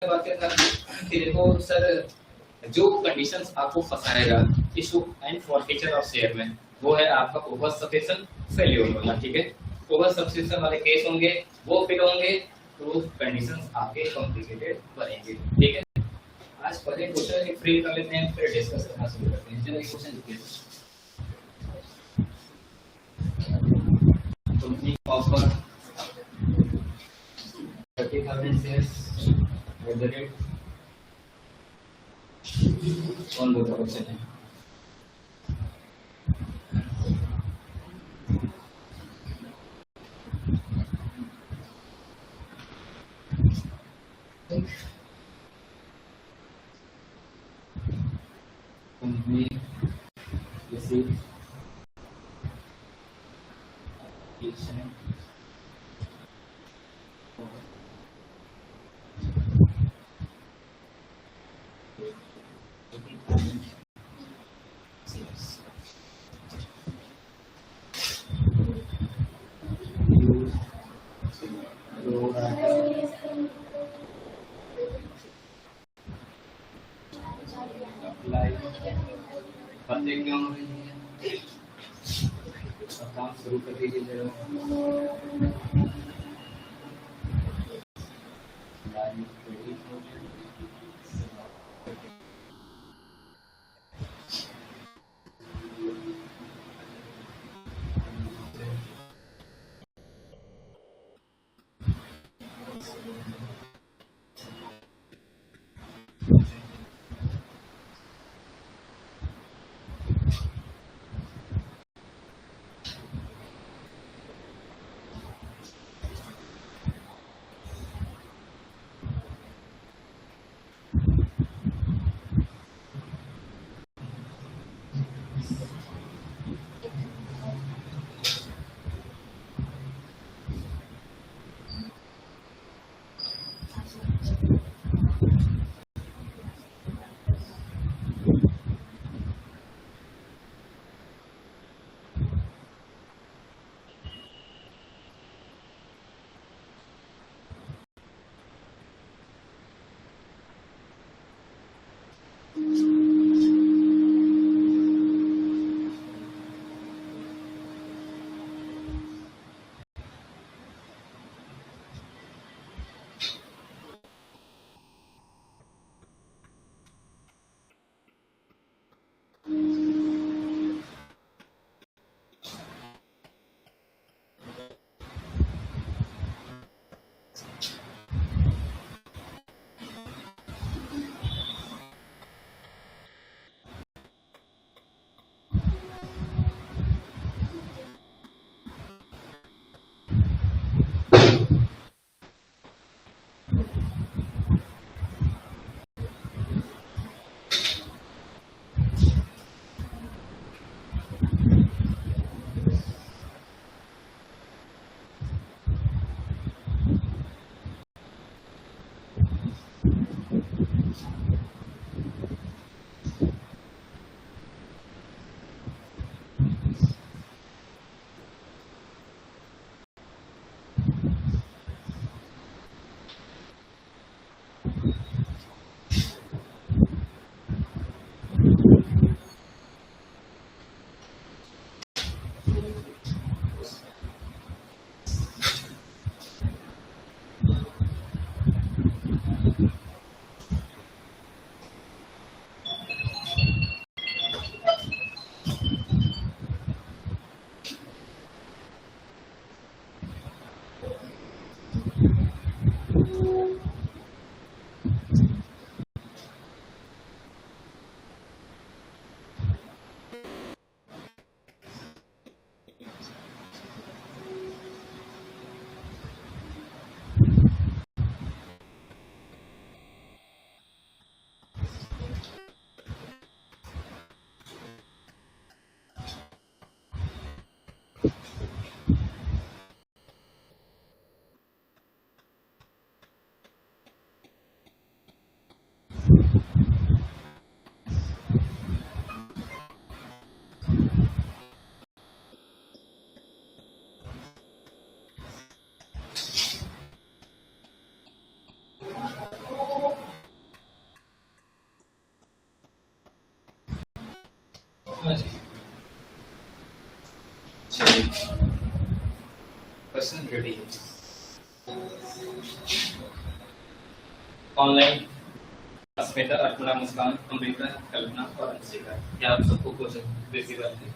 बात करता कि देखो सर, जो कंडीशंस आपको फंसाएगा issue and forfeiture of share में, वो है आपका ओवर सब्सक्रिप्शन फेल्योर होना। ठीक है, ओवर सब्सक्रिप्शन वाले केस होंगे, वो फिट होंगे तो कंडीशंस आपके कॉम्प्लिकेटेड बनेंगे। ठीक है, आज पहले क्वेश्चन एक फ्री कर लेते हैं, फिर डिस्कस करना शुरू करते हैं। चलिए क्वेश्चन लिखिए। Company offer 30,000 shares at the rate कौन बोल रहा है? कंपनी receive बंदे क्यों हो रही है? काम शुरू कर दीजिए। चलिए क्वेश्चन रेडी है। ऑनलाइन अस्मिता, अर्पणा, मुस्कान, अमृता, कल्पना और अंशिका, क्या आप सबको क्वेश्चन बेसिक बात है?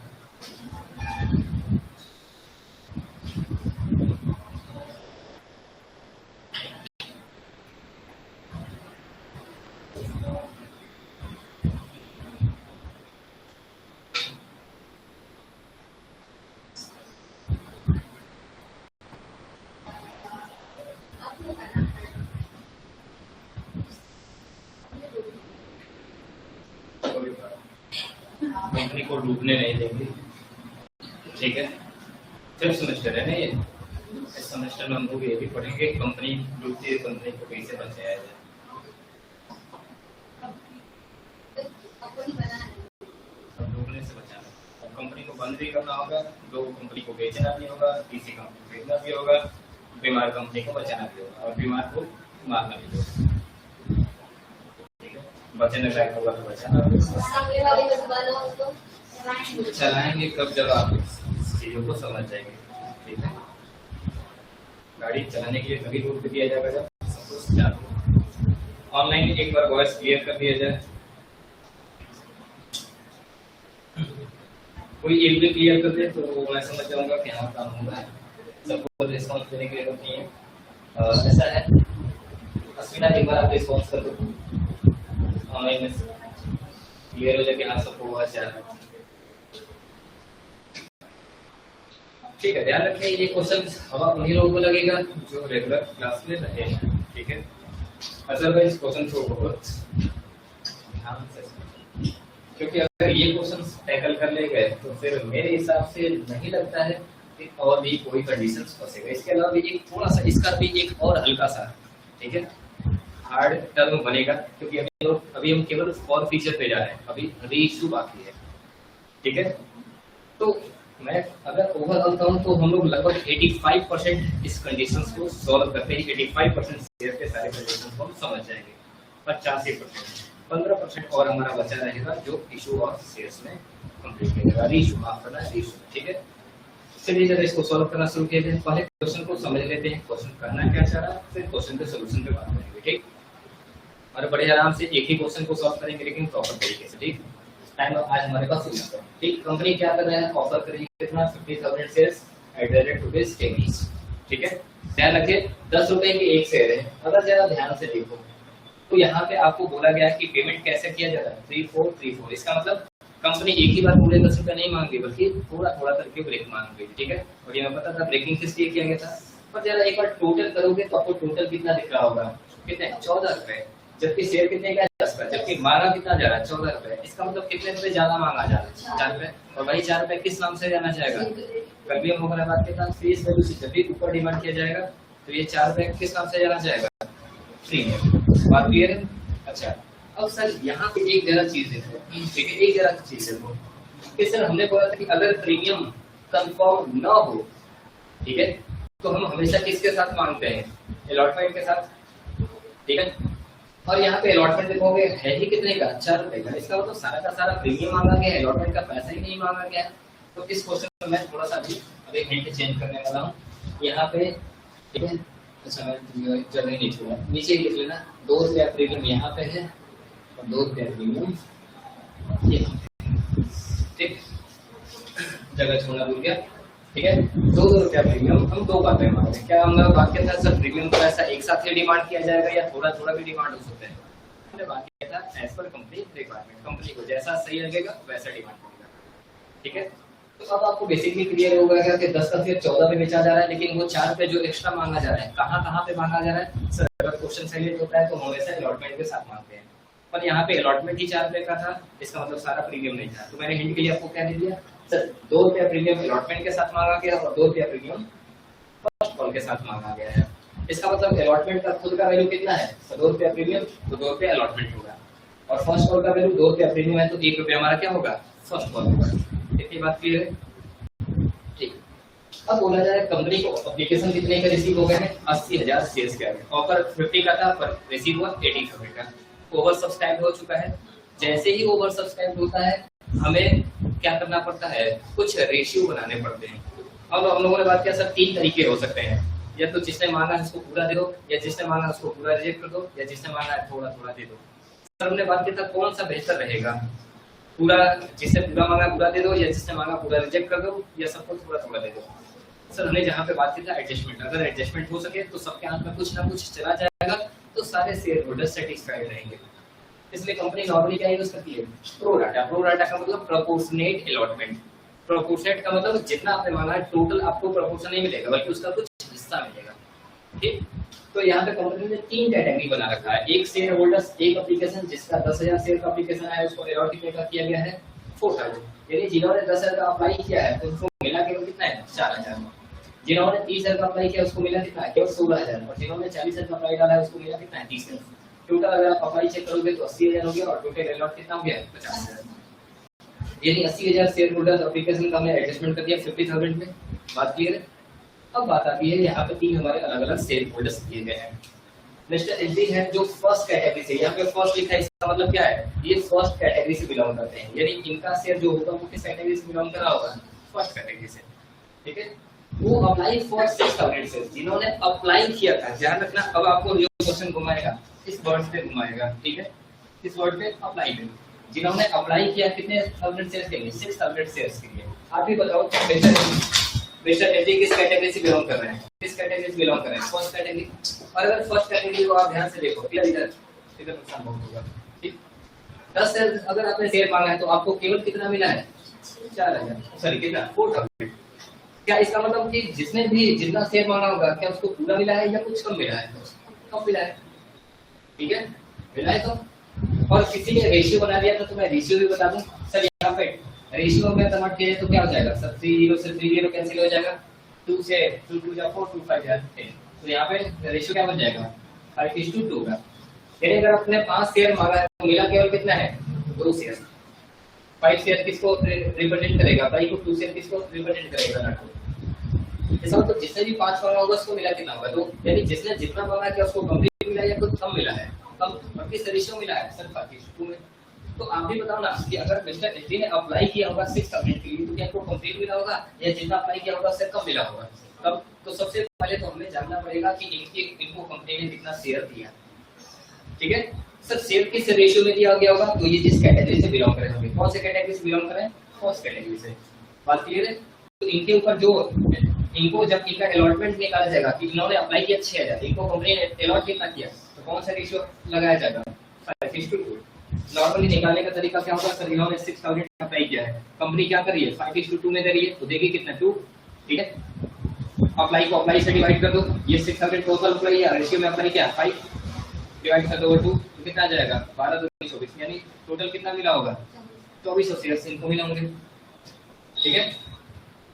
कंपनी को डूबने नहीं देंगे, ठीक है। फिफ्थ सेमेस्टर है ना ये, इस सेमेस्टर में हम लोग ये भी पढ़ेंगे कंपनी डूबती है, कंपनी को कैसे बचाया जाए। डूबने से बचाना, अब कंपनी को बंद भी करना होगा, दो कंपनी को बेचना भी होगा, तीसरी कंपनी को बेचना भी होगा, बीमार कंपनी को बचाना भी होगा और बीमार को मारना भी होगा। बचने लायक होगा तो बचाना चलाएंगे कब, जब आप चीजों को समझ जाएंगे, ठीक है। गाड़ी चलाने के लिए कभी रोक दिया जाएगा जब सब कुछ चालू। ऑनलाइन एक बार वॉइस क्लियर कर दिया जाए, कोई एक भी क्लियर कर दे तो मैं समझ जाऊंगा कि हाँ काम होगा। सबको रिस्पॉन्स देने के लिए होती है, ऐसा है। अस्मिता एक बार आप रिस्पॉन्स कर दो ऑनलाइन में, क्लियर हो जाए कि हाँ सबको हुआ चाह, ठीक है। ध्यान रखें ये क्वेश्चन हवा उन्हीं लोगों को लगेगा जो रेगुलर क्लास में रहे हैं, ठीक है। अदरवाइज क्वेश्चन को बहुत ध्यान से, क्योंकि अगर ये क्वेश्चन टैकल कर ले गए तो फिर मेरे हिसाब से नहीं लगता है कि और भी कोई कंडीशंस फंसेगा। इसके अलावा भी एक थोड़ा सा इसका भी एक और हल्का सा, ठीक है, हार्ड टर्म बनेगा, क्योंकि अभी हम केवल फॉर फीचर पे जा रहे हैं, अभी रीइश्यू बाकी है, ठीक है। तो मैं अगर ओवरऑल कहूँ तो हम लोग लगभग 85% इस कंडीशंस को सॉल्व करते हैं, 85% शेयर के सारे कंडीशंस को हम समझ जाएंगे। 85%, 15% और हमारा बचा रहेगा जो इशू और शेयर्स में कंप्लीट करेगा, रीइश्यू माफ करना है, रीइश्यू, ठीक है। चलिए जरा इसको सॉल्व करना शुरू किया जाए। पहले क्वेश्चन को समझ लेते हैं, क्वेश्चन करना क्या चाह रहा है, फिर क्वेश्चन के सोल्यूशन पे बात करेंगे, ठीक। और बड़े आराम से एक ही क्वेश्चन को सॉल्व करेंगे, लेकिन प्रॉपर तरीके से, ठीक। टाइम आज हमारे पास नहीं है, ठीक। कंपनी क्या कर रहा है, ऑफर करेगी कितना, 50,000 shares at the rate rupees 10, ठीक है। ध्यान रखिए 10 रुपए की एक शेयर है। अगर जरा ध्यान से देखो तो यहाँ पे आपको बोला गया है कि पेमेंट कैसे किया जाता है, 3434। इसका मतलब कंपनी एक ही बार पूरे 10 रुपए नहीं मांग रही, बल्कि थोड़ा थोड़ा करके ब्रेक मांग रही है, ठीक है। और ये मैं पता था ब्रेकिंग किस लिए किया गया था, पर जरा एक बार टोटल करोगे तो आपको टोटल कितना दिख रहा होगा, कितने, 14 रुपए, जबकि शेयर कितने का, 10 रुपए, जबकि मांगा कितना जा रहा है, 14 रुपए। इसका मतलब कितने रुपए ज्यादा मांगा जा रहा है, 4 रुपए। और वही 4 रुपए किस नाम से जाना जाएगा, कल भी हम लोगों ने बात किया था, फेस वैल्यू से जब भी ऊपर डिमांड किया जाएगा तो ये 4 रुपए किस नाम से जाना जाएगा, प्रीमियम। बात क्लियर है? अच्छा, अब सर यहाँ पे एक जरा चीज देखो, ठीक है, एक जरा चीज देखो कि सर हमने बोला था कि अगर प्रीमियम कंफर्म ना हो, ठीक है, तो हम हमेशा किसके साथ मांगते हैं, अलॉटमेंट के साथ, ठीक है। और यहाँ पे अलॉटमेंट देखोगे है ही कितने का, 4 रुपए का। इसका मतलब सारा का सारा प्रीमियम मांगा गया, अलॉटमेंट का पैसा ही नहीं मांगा गया। तो इस क्वेश्चन में मैं थोड़ा सा भी अब एक हिंट चेंज करने वाला हूँ यहाँ पे, ठीक है। अच्छा मैं जगह नहीं छोड़ा, नीचे लिख लेना, 2 रुपया प्रीमियम यहाँ पे है और 2 रुपया प्रीमियम यहाँ, ठीक। जगह छोड़ना भूल गया, ठीक है। 2 रुपया प्रीमियम हम 2 बातें मांगते हैं। क्या हमारा वाक्य था सर प्रीमियम का ऐसा एक साथ ही डिमांड किया जाएगा या थोड़ा थोड़ा भी डिमांड हो सकता है? हमने वाक्य था as per company requirement, company को जैसा सही लगेगा वैसा डिमांड करेगा, ठीक है। तो अब आपको बेसिकली क्लियर होगा कि 10 का शेयर 14 पे बेचा जा रहा है, लेकिन वो 4 पे जो एक्स्ट्रा मांगा जा रहा है कहाँ पे मांगा जा रहा है सर? अगर क्वेश्चन सही होता है तो हमेशा अलॉटमेंट के साथ मांगते हैं, पर यहाँ पे अलॉटमेंट ही 4 रुपए का था, इसका मतलब सारा प्रीमियम नहीं था। तो मैंने हिंट के लिए आपको क्या दे दिया सर, 2 रुपया प्रीमियम अलॉटमेंट के साथ मांगा गया और 2 रुपया प्रीमियम फर्स्ट कॉल के साथ मांगा गया है। इसका मतलब अलॉटमेंट का खुद का वैल्यू कितना है, 2 रुपया प्रीमियम तो 2 रुपया अलॉटमेंट होगा, और फर्स्ट कॉल का वैल्यू 2 रुपया प्रीमियम है तो 1 रुपया हमारा क्या होगा, फर्स्ट कॉल होगा। इतनी बात क्लियर है, ठीक। अब बोला जाए कंपनी को एप्लीकेशन कितने का रिसीव हो गए हैं, 80,000 शेयर्स के आगे। ऑफर 50 का था पर रिसीव हुआ 80,000 का। ओवर सब्सक्राइब हो चुका है। जैसे ही ओवर सब्सक्राइब होता है हमें क्या करना पड़ता है, कुछ रेशियो बनाने पड़ते हैं। अब हम लोगों ने बात किया सर 3 तरीके हो सकते हैं, या तो जिसने मांगा है उसको पूरा दे दो, या जिसने मांगा है उसको पूरा रिजेक्ट कर दो, या जिसने मांगा है थोड़ा थोड़ा दे दो। सर हमने बात किया था कौन सा बेहतर रहेगा, पूरा, जिसने पूरा मांगा पूरा दे दो, या जिसने मांगा पूरा रिजेक्ट कर दो, या सबको थोड़ा थोड़ा दे दो। सर हमने जहाँ पे बात की था एडजस्टमेंट, अगर एडजस्टमेंट हो सके तो सबके हाथ में कुछ ना कुछ चला जाएगा तो सारे शेयर होल्डर सेटिस्फाइड रहेंगे। इसलिए कंपनी नॉर्मली क्या यूज करती है, प्रो डाटा। प्रो डाटा का मतलब प्रोपोर्शनेट अलॉटमेंट। प्रोपोर्शनेट का मतलब जितना आपने मांगा है टोटल आपको प्रोपोर्शन नहीं मिलेगा, बल्कि उसका कुछ हिस्सा मिलेगा। ठीक, तो यहाँ पे कंपनी ने 3 कैटेगरी बना रखा है। एक शेयर होल्डर्स, एक एप्लीकेशन जिसका 10,000 शेयर का एप्लीकेशन है उसको अलॉट किया गया है 4,000, यानी जिन्होंने 10,000 का अप्लाई किया है उनको मिला केवल कितना है 4,000। जिन्होंने 30,000 का अप्लाई किया उसको मिला कितना है, केवल 16,000। और जिन्होंने 40,000 का अप्लाई डाला है उसको मिला कितना है 30,000। टोटल अगर आप अप्लाई चेक करोगे तो 80,000 हो गया और टोटल अलॉट कितना हो गया 50,000। यानी 80,000 शेयर होल्डर एप्लीकेशन का हमने एडजस्टमेंट कर दिया 50,000 में। बात क्लियर है। अब बात आती है यहाँ पे 3 हमारे अलग अलग शेयर होल्डर्स दिए गए हैं। मिस्टर एलजी है जो फर्स्ट कैटेगरी से, यहाँ पे फर्स्ट लिखा है, इसका मतलब क्या है, ये फर्स्ट कैटेगरी से बिलोंग करते हैं, यानी इनका शेयर जो होगा वो किस कैटेगरी से बिलोंग कर रहा होगा, फर्स्ट कैटेगरी से। ठीक है, वो अप्लाई फॉर 6,000 शेयर, जिन्होंने अप्लाई किया था। ध्यान रखना, अब आपको जो क्वेश्चन घुमाएगा इस वर्ड पे घुमाएगा। ठीक है, इस वर्ड पे अप्लाई पे, जिन्होंने अप्लाई किया कितने 1000 शेयर के लिए, 6,000 शेयर के लिए। आप ही बताओ मिस्टर एलजी किस कैटेगरी से बिलोंग कर रहे हैं, किस कैटेगरी से बिलोंग कर रहे हैं, फर्स्ट कैटेगरी। और अगर फर्स्ट कैटेगरी को आप ध्यान से देखो, इधर नुकसान बहुत होगा। ठीक, 10 शेयर अगर आपने शेयर मांगा है तो आपको केवल कितना मिला है 4,000, सॉरी कितना 4,000। क्या इसका मतलब कि जिसने भी जितना शेयर मांगा होगा क्या उसको पूरा मिला है या कुछ कम मिला है, कम मिला है। ठीक है, मिला है तो। और किसी ने रेशियो बना दिया था तो मैं रेशियो भी बता दूं। सर यहाँ पे रेशियो में कन्वर्ट किया तो क्या हो जाएगा, सर 3 से 3 कैंसिल हो जाएगा, 2 से 2 2 जा 4 2 5 जा 10। तो यहाँ पे रेशियो क्या बन जाएगा 5:2 का। यानी अगर आपने 5 शेयर मांगा है तो मिला केवल कितना है 2 शेयर। 5 शेयर किसको रिप्रेजेंट करेगा, भाई को 2 शेयर किसको रिप्रेजेंट करेगा ना। ऐसा मतलब जिसने भी 5 मांगा होगा उसको मिला कितना होगा 2, यानी जिसने जितना मांगा है क्या उसको कंप्लीट मिला या कुछ कम मिला है, कम। और किस रेशियो मिला है सर 5:2 में। तो आप भी बताओ ना कि अगर मिस्टर एलजी ने अप्लाई किया होगा 6,000 के लिए तो क्या आपको कंप्लीट मिला होगा या जितना अप्लाई किया होगा उससे कम मिला होगा। तब तो सबसे पहले तो हमें जानना पड़ेगा कि इनको कंपनी ने कितना शेयर दिया। ठीक है सर, शेयर किस रेशियो में दिया गया होगा, तो ये जिस कैटेगरी से बिलोंग कर रहे होंगे, कौन से कैटेगरी से बिलोंग कर रहे हैं, फर्स्ट कैटेगरी से। बात क्लियर है। तो इनके ऊपर जो इनको जब इनका अलॉटमेंट निकाला जाएगा कि इन्होंने अप्लाई किया 6,000, इनको कंपनी ने अलॉट कितना किया तो कौन सा रेशियो लगाया जाएगा 5:2। नॉर्मली निकालने का तरीका क्या होगा, सर इन्होंने 6,000 अप्लाई किया है, कंपनी क्या कर रही है 5:2 में दे रही है तो देगी कितना 2। ठीक है, अप्लाई को अप्लाई से डिवाइड कर दो, ये 6,000 टोटल अप्लाई है, रेशियो में अप्लाई किया 5 डिवाइड कर दो 2 तो कितना आ जाएगा 12 2 24, यानी टोटल कितना मिला होगा 2400 शेयर इनको मिले होंगे। ठीक है,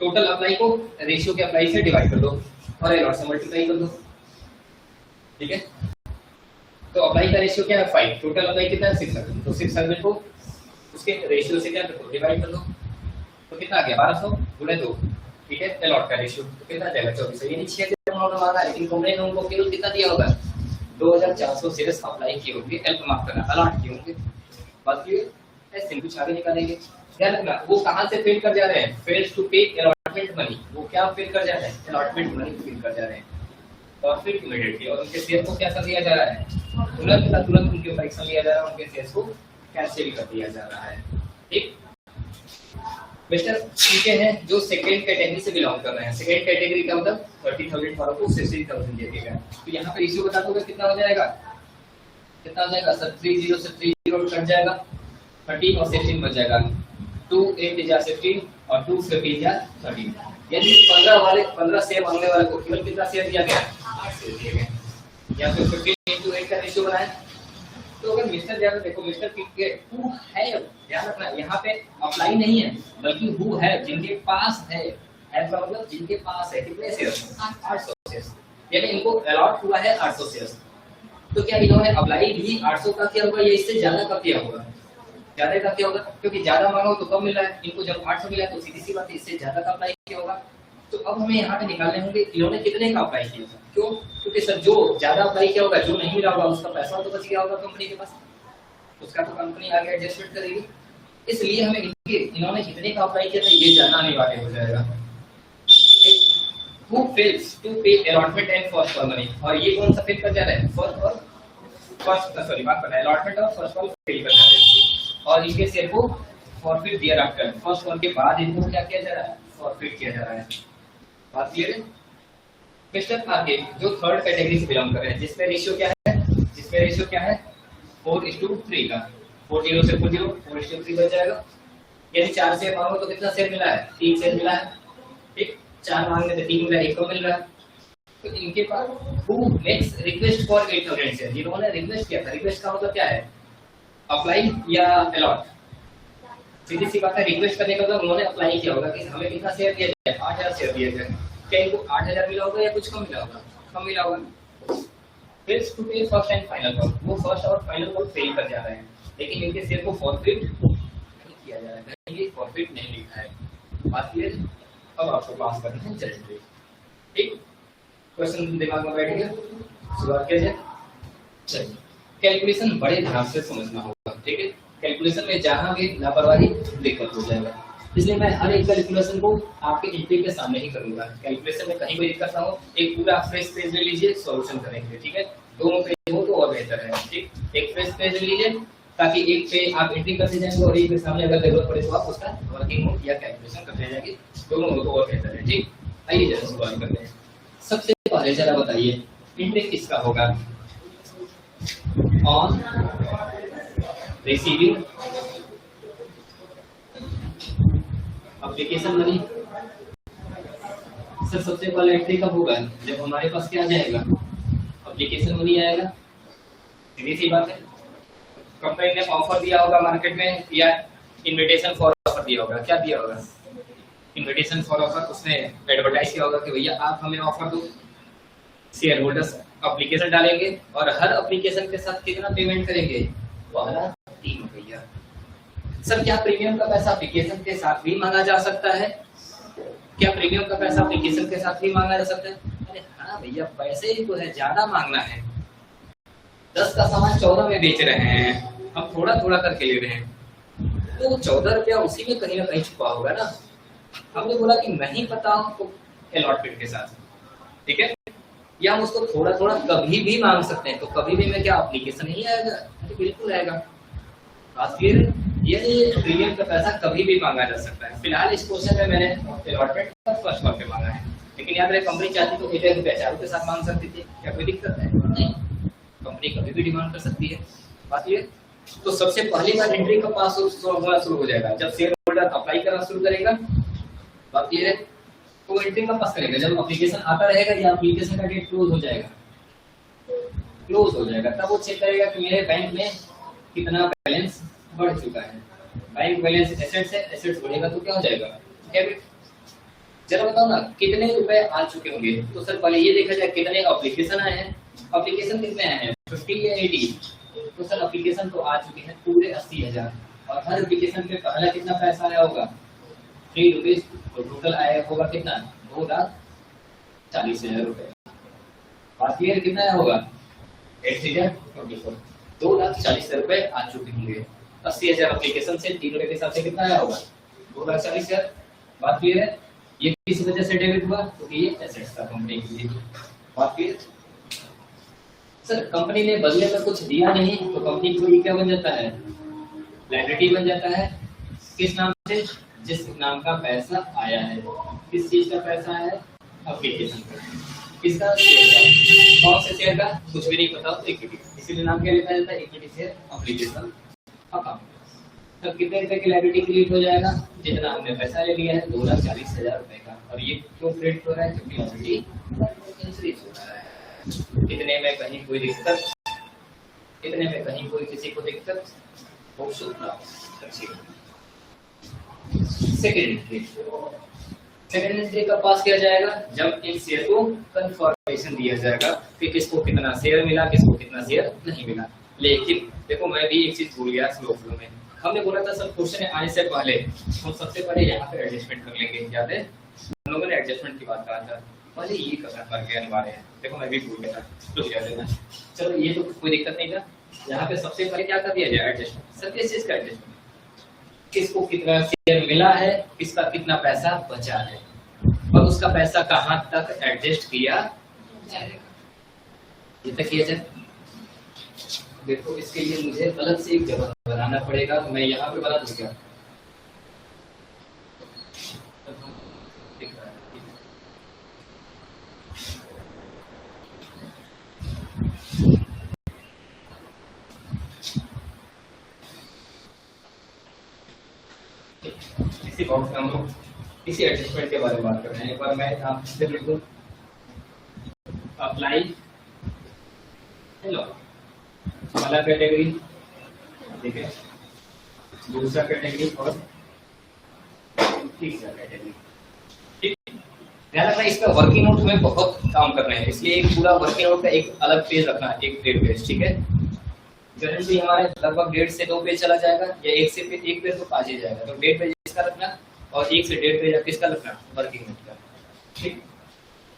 टोटल अप्लाई को रेशियो के अप्लाई से डिवाइड कर दो और अलॉट से मल्टीप्लाई कर दो। ठीक है, तो अप्लाई का रेशियो क्या है 5, टोटल अप्लाई कितना है 6,000, तो 6,000 को उसके रेशियो से क्या कर दो डिवाइड कर दो तो कितना आ गया 1200 गुणे 2। ठीक है, अलॉट का रेशियो तो कितना आ जाएगा 2400, यानी 6,000 उन्होंने मांगा लेकिन कंपनी ने उनको केवल कितना दिया होगा 2,400 शेयर्स अप्लाई किए होंगे, माफ करना अलॉट किए होंगे। बात क्लियर, ऐसे कुछ आगे निकालेंगे। ध्यान रखना वो कहां से फिल कर जा रहे हैं, fails to pay allotment money, वो क्या फिल कर जा रहे हैं अलॉटमेंट मनी फिल कर जा रहे हैं प्रॉफिट इमीडिएटली, और उनके शेयर को क्या कर दिया जा रहा है तुरंत उनके ऊपर एक्शन लिया जा रहा है, उनके शेयर को कैंसिल कर दिया जा रहा है। ठीक, मिस्टर सीके हैं जो सेकंड कैटेगरी से बिलोंग कर रहे हैं। सेकंड कैटेगरी का मतलब 30,000 वालों को 60,000 दिया गया। तो यहाँ पे रेशियो बता दोगे कितना हो जाएगा, कितना हो जाएगा सर 30 से 30 कट जाएगा 13 और 16 बच जाएगा 2 8 जा 16 और 2 15 जा 13, यानी 15 शेयर मांगने वाले को केवल कितना शेयर दिया गया 8 शेयर दिए गए, या फिर 15 × 8 का रेशियो बनाए। तो अगर मिस्टर ध्यान देखो मिस्टर के हु है, ध्यान रखना यहाँ पे अप्लाई नहीं है बल्कि हु है, जिनके पास है का मतलब जिनके पास है कितने शेयर 800 शेयर, यानी इनको अलॉट हुआ है 800 शेयर। तो क्या इन्होंने अप्लाई भी 800 का किया होगा या इससे ज्यादा का किया होगा, ज्यादा का किया होगा, क्योंकि ज्यादा मांगा हो तो कम मिला है, इनको जब 800 मिला तो सीधी सी बात है इससे ज्यादा का अप्लाई किया होगा। तो अब हमें यहाँ पे निकालने होंगे इन्होंने कितने का अप्लाई किया था, क्यों, क्योंकि सर जो ज्यादा अप्लाई किया होगा जो नहीं मिला होगा उसका पैसा तो बच गया होगा कंपनी के पास, उसका तो कंपनी आगे एडजस्टमेंट करेगी। इसलिए हमें इन्होंने कितने का अप्लाई किया था ये जानना अनिवार्य हो जाएगा। Who fails to pay allotment and first call money, और ये कौन सा फेल कर जा रहा है, फर्स्ट सॉरी बात कर रहा है अलॉटमेंट और फर्स्ट कॉल फेल कर जा रहा है, और इनके शेयर को फॉरफिट दिया आफ्टर फर्स्ट कॉल के बाद इनको क्या किया जा रहा है, फॉरफिट किया जा रहा है। बात क्लियर है? क्वेश्चन आगे जो थर्ड कैटेगरी से बिलोंग कर रहे हैं जिसमें रेशियो क्या है 4:3 का, 40 से 40 4:3 बच जाएगा। यदि 4 शेयर मांगो तो कितना शेयर मिला है, 3 शेयर मिला है, ठीक। 4 मांगने से 3 मिला, 1 कम मिल रहा है। तो इनके पास who makes request for 8000 share, जिन्होंने रिक्वेस्ट किया था, रिक्वेस्ट का मतलब क्या है, अप्लाई या अलॉट, सीधी सी बात है। रिक्वेस्ट करने का मतलब उन्होंने अप्लाई किया होगा कि हमें कितना शेयर दिया जाए, 8000 शेयर दिया जाए। क्या इनको 8000 मिला होगा या कुछ कम मिला होगा, कम मिला होगा। फेल्स टू पे फर्स्ट एंड फाइनल कॉल, वो फर्स्ट और फाइनल कॉल फेल कर जा रहे हैं, लेकिन इनके शेयर को फॉरफिट नहीं किया जा रहा है, ये फॉरफिट नहीं लिखा है। बात क्लियर? अब आपको पास करना है चलिए, ठीक। क्वेश्चन दिमाग में बैठ गया, शुरुआत किया जाए। चलिए कैलकुलेशन बड़े ध्यान से समझना होगा, ठीक है। कैलकुलेशन में जहां भी लापरवाही दिक्कत हो जाएगा, इसलिए मैं हर एक कैलकुलेशन को आपके इंटरव्यू के सामने ही करूंगा। कैलकुलेशन में कहीं कोई दिक्कत ना हो, एक पूरा फ्रेश पेज ले लीजिए, सॉल्यूशन करेंगे, ठीक है। दोनों पेज हो तो और बेहतर है, ठीक। एक फ्रेश पेज ले लीजिए ताकि एक पे आप एंट्री करते जाएंगे और एक के सामने अगर जरूरत पड़े तो आप उसका वर्किंग हो या कैलकुलेशन करते जाएंगे, दोनों हो तो और बेहतर है, ठीक। आइए जरा शुरुआत करते हैं। सबसे पहले जरा बताइए एंट्री किसका होगा, on receiving application money. Sir सबसे पहले एंट्री कब होगा, जब हमारे पास क्या जाएगा, एप्लीकेशन मनी आएगा। सीधी सी बात है, कंपनी ने ऑफर दिया होगा मार्केट में या इनविटेशन फॉर ऑफर दिया होगा, क्या दिया होगा, इनविटेशन फॉर ऑफर। उसने एडवर्टाइज किया होगा कि भैया आप हमें ऑफर दो, शेयर होल्डर्स एप्लीकेशन डालेंगे और हर एप्लीकेशन के साथ कितना पेमेंट करेंगे, वाला 3 रुपया। सर क्या प्रीमियम का पैसा एप्लीकेशन के साथ भी मांगा जा सकता है, क्या प्रीमियम का पैसा एप्लीकेशन के साथ भी मांगा जा सकता है? अरे हाँ भैया, पैसे ही तो है, ज्यादा मांगना है। 10 का सामान 14 में बेच रहे हैं, हम थोड़ा थोड़ा करके ले रहे हैं, तो 14 रुपया उसी में कहीं ना कहीं छुपा होगा ना। हमने बोला कि नहीं पता तो अलॉटमेंट के साथ, ठीक है। या हम उसको थोड़ा थोड़ा कभी भी मांग सकते हैं, तो कभी भी में क्या एप्लीकेशन ही आएगा, बिल्कुल आएगा। बात क्लियर है? ये प्रीमियम का पैसा कभी भी मांगा जा सकता है। फिलहाल इस क्वेश्चन में मैंने अलॉटमेंट का फर्स्ट कॉल पे मांगा है, लेकिन याद रहे कंपनी चाहती तो 1 रुपया 4 के साथ मांग सकती थी, क्या कोई दिक्कत है? नहीं, कंपनी कभी भी डिमांड कर सकती है। बात ये, तो सबसे पहली बार एंट्री का पास होना शुरू हो जाएगा जब शेयर होल्डर अप्लाई करना शुरू करेगा। बात ये है, तो एंट्री का पास करेगा जब एप्लीकेशन आता रहेगा या एप्लीकेशन का डेट क्लोज हो जाएगा, तब वो चेक करेगा कि मेरे बैंक में कितना बैलेंस बढ़ चुका है। बैंक बैलेंस एसेट्स है, एसेट्स बढ़ेगा तो क्या हो जाएगा, डेबिट। जरा बताओ ना कितने रुपए आ चुके होंगे, तो सर पहले ये देखा जाए कितने एप्लीकेशन आए हैं। एप्लीकेशन कितने आए हैं, 50 या 80? तो सर एप्लीकेशन तो आ चुके हैं पूरे 80,000, और हर एप्लीकेशन पे पहला कितना पैसा आया होगा, 3 रुपीज, तो टोटल आया होगा कितना, 2,40,000 रुपए। बात क्लियर, कितना आया होगा, 8,024, 2,40,000 रुपए आ चुके होंगे। 80,000 एप्लीकेशन से 3 रुपए के हिसाब से कितना आया होगा, 2,40,000। बात क्लियर है? ये किस वजह से डेबिट हुआ, क्योंकि ये एसेट्स था कंपनी के लिए। बात क्लियर? सर कंपनी ने बदले में कुछ दिया नहीं, तो कंपनी को ये क्या बन जाता है, लायबिलिटी बन जाता है। किस नाम से, जिस नाम का पैसा आया है। किस चीज का पैसा आया है, एप्लीकेशन का। किसका, शेयर का। कौन से शेयर का, कुछ भी नहीं पता, इक्विटी, इसीलिए नाम क्या लिखा जाता है, इक्विटी शेयर एप्लीकेशन अकाउंट। तब कितने रुपए की लायबिलिटी क्रिएट हो जाएगा, जितना हमने पैसा ले लिया है 2,40,000 रुपए का। और ये क्यों क्रिएट हो रहा है, क्योंकि ऑलरेडी इंक्रीज हो रहा है। इतने में कहीं कोई दिक्कत, इतने में कहीं कोई किसी को दिक्कत हो सकता। सेकेंड एंट्री का पास किया जाएगा जब इन शेयर को कंफर्मेशन दिया जाएगा कि किसको कितना शेयर मिला, किसको कितना शेयर नहीं मिला। लेकिन देखो मैं भी एक चीज भूल गया स्लो फ्लो में, हमने बोला था सब क्वेश्चन आने से पहले हम सबसे पहले यहाँ पे एडजस्टमेंट कर लेंगे। याद है हम लोगों ने एडजस्टमेंट की बात कहा था, पहले ये करना करके अनिवार्य है। देखो मैं भी भूल गया था, तो क्या देना, चलो ये तो कोई दिक्कत नहीं था। यहाँ पे सबसे पहले क्या कर दिया जाए, एडजस्टमेंट। सर किस चीज का एडजस्टमेंट, किसको कितना शेयर मिला है, किसका कितना पैसा बचा है, और उसका पैसा कहाँ तक एडजस्ट किया जाएगा, ये तक किया जाए। देखो इसके लिए मुझे अलग से एक जगह बनाना पड़ेगा, तो मैं यहाँ पे बना दूंगा। इसी बॉक्स में हम लोग इसी एडजस्टमेंट के बारे में बात कर रहे हैं। एक बार मैं आपसे लिख दूं अप्लाई हेलो पहला कैटेगरी, ठीक है, दूसरा कैटेगरी और तीसरा कैटेगरी, ठीक। ध्यान रखना इसका वर्किंग नोट में बहुत काम करना है, इसलिए एक पूरा वर्किंग नोट का एक अलग पेज रखना है, एक 1.5 पेज, ठीक है। जनरली हमारे लगभग 1.5 से 2 पेज चला जाएगा, या 1 से 1 पेज तो पास ही जाएगा, तो 1.5 पेज इसका रखना और 1 से 1.5 पेज किसका रखना, वर्किंग नोट का, ठीक।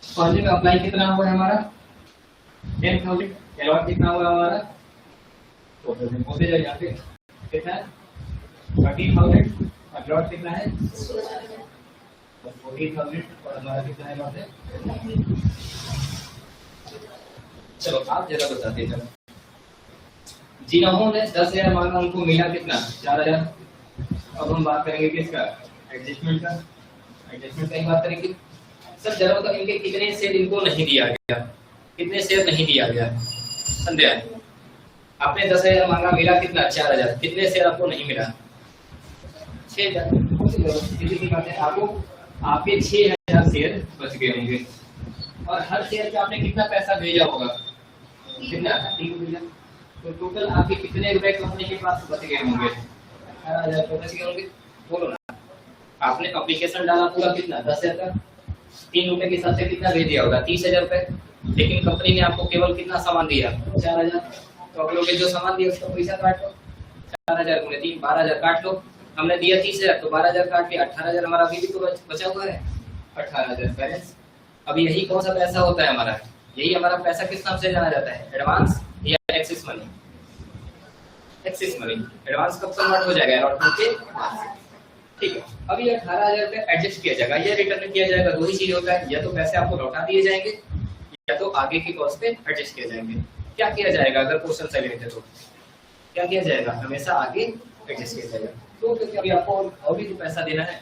पहले में अप्लाई कितना हुआ है हमारा 10,000, अलॉट कितना हुआ हमारा 4,000, होते जाए यहाँ पे कितना है 13,000, अलॉट कितना है 14,000 और हमारा कितना है अलॉट है। चलो आप जरा बता दीजिए, जिन्होंने 10,000 मांगा उनको मिला कितना 4,000। अब हम बात करेंगे किसका, एडजस्टमेंट का, एडजस्टमेंट की बात करेंगे। सर जरा बताओ इनके कितने शेयर इनको नहीं दिया गया, कितने शेयर नहीं दिया गया, संदेह। आपने 10,000 मांगा, मिला कितना 4,000, कितने शेयर आपको नहीं मिला 6,000। आपको आपके 6,000 शेयर बच गए होंगे, और हर शेयर पे आपने कितना पैसा भेजा होगा, कितना 3 भेजा, तो टोटल आपके कितने रुपए कंपनी के पास बच गए होंगे 18,000 रुपए बच गए होंगे। बोलो ना, आपने एप्लीकेशन डाला पूरा कितना 10,000 का, 3 रुपए के हिसाब से कितना भेज दिया होगा 30,000 रुपए, लेकिन कंपनी ने आपको केवल कितना सामान दिया 4,000, तो आप लोग जो सामान दिया उसका पैसा काट लो, 4,000 गुणे 3 12,000 काट लो, हमने दिया 30,000 तो 12,000 काट लिया, 18,000 हमारा अभी भी तो बचा हुआ है 18,000 बैलेंस। अब यही कौन सा पैसा होता है हमारा, यही हमारा पैसा किस नाम से जाना जाता है, एडवांस या excess money. Excess money advance कब कन्वर्ट हो जाएगा, अलॉटमेंट के बाद, ठीक है। अब ये 18,000 रुपए एडजस्ट किया जाएगा, ये रिटर्न किया जाएगा, दो ही चीज होता है, या तो पैसे आपको लौटा दिए जाएंगे या तो आगे की कॉस्ट पे एडजस्ट किया जाएंगे। क्या किया जाएगा अगर क्वेश्चन सही रहते तो क्या किया जाएगा, हमेशा आगे एडजस्ट किया जाएगा, तो क्योंकि अभी आपको और भी पैसा देना है।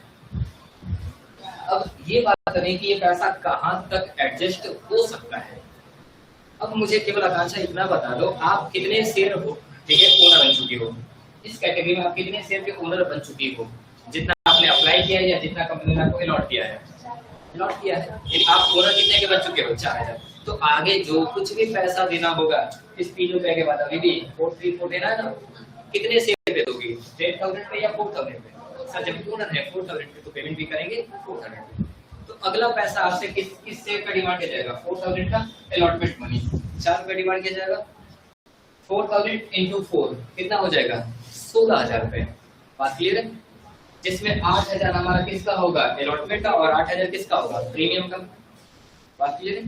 अब ये बात करें कि ये पैसा कहाँ तक एडजस्ट हो सकता है। अब मुझे केवल आकांक्षा इतना बता दो, आप कितने शेयर हो, ठीक है, ओनर बन चुके हो इस कैटेगरी में, आप कितने शेयर के ओनर बन चुकी हो, जितना आपने अप्लाई किया है या जितना कंपनी ने आपको अलॉट किया है, अलॉट किया है, यदि आप ओनर कितने के बन चुके हो 4,000, तो आगे जो कुछ भी पैसा देना होगा इस 3 रुपए के बाद अभी भी 4,300 देना है ना, कितने शेयर पे दोगे 10,000 पे या 4,000 पे। सर जब ओनर है 4,000 पे तो पेमेंट भी करेंगे 4,000 पे, तो अगला पैसा आपसे किस शेयर का डिमांड किया जाएगा 4,000 का अलॉटमेंट मनी, 4 रुपए डिमांड किया जाएगा, 4,000 into 4 कितना हो जाएगा 16,000 रुपए। बात क्लियर है, जिसमें 8,000 हमारा किसका होगा अलॉटमेंट का और 8,000 किसका होगा प्रीमियम का। बात क्लियर है,